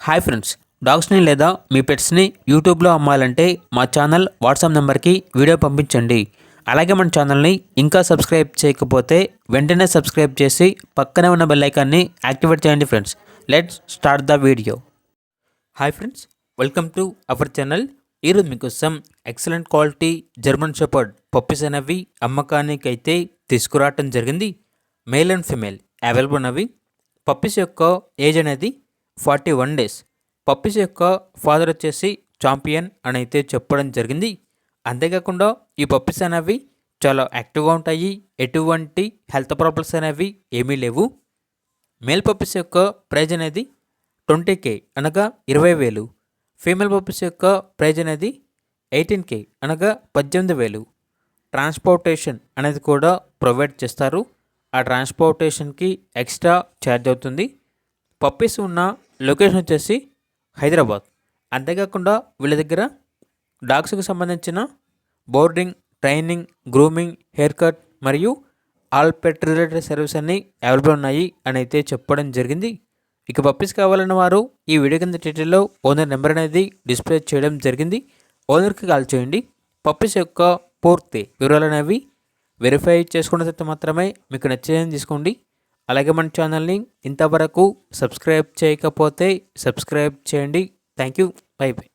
Hi friends, డాగ్స్ని లేదా మీ పెట్స్ని యూట్యూబ్లో అమ్మాలంటే మా ఛానల్ వాట్సాప్ నెంబర్కి వీడియో పంపించండి. అలాగే మన ఛానల్ని ఇంకా సబ్స్క్రైబ్ చేయకపోతే వెంటనే సబ్స్క్రైబ్ చేసి పక్కనే ఉన్న బెల్ ఐకాన్ని యాక్టివేట్ చేయండి friends. Let's start the video. Hi friends, welcome to our channel. ఈరోజు మీకోసం excellent quality German shepherd puppies అనేవి అమ్మకానికి అయితే తీసుకురావటం జరిగింది. మేల్ అండ్ ఫిమేల్ అవైలబుల్ ఉన్నవి. పప్పీస్ యొక్క ఏజ్ అనేది 41 days. పప్పీస్ యొక్క ఫాదర్ వచ్చేసి ఛాంపియన్ అని అయితే చెప్పడం జరిగింది. అంతేకాకుండా ఈ పప్పీస్ అనేవి చాలా యాక్టివ్గా ఉంటాయి. ఎటువంటి హెల్త్ ప్రాబ్లమ్స్ అనేవి ఏమీ లేవు. మేల్ పప్పీస్ యొక్క ప్రైజ్ అనేది 20K అనగా 20,000. ఫీమేల్ పప్పీస్ యొక్క ప్రైజ్ అనేది 18K అనగా 18,000. ట్రాన్స్పోర్టేషన్ అనేది కూడా ప్రొవైడ్ చేస్తారు. ఆ ట్రాన్స్పోర్టేషన్కి ఎక్స్ట్రా ఛార్జ్ అవుతుంది. పప్పీస్ ఉన్న లొకేషన్ వచ్చేసి హైదరాబాద్. అంతేకాకుండా వీళ్ళ దగ్గర డాగ్స్కి సంబంధించిన boarding, training, grooming, hair cut మరియు ఆల్ పెట్ రిలేటెడ్ సర్వీస్ అన్నీ అవైలబుల్ ఉన్నాయి అని అయితే చెప్పడం జరిగింది. ఇక పప్పీస్ కావాలన్న వారు ఈ వీడియో కింద టైటిల్లో ఓనర్ నెంబర్ అనేది డిస్ప్లే చేయడం జరిగింది. ఓనర్కి కాల్ చేయండి. పప్పీస్ యొక్క పూర్తి వివరాలు అనేవి వెరిఫై చేసుకున్న తర్వాత మాత్రమే మీకు నచ్చేదని తీసుకోండి. అలాగే మన ఛానల్ని ఇంతవరకు సబ్స్క్రైబ్ చేయకపోతే సబ్స్క్రైబ్ చేయండి. Thank you. By by.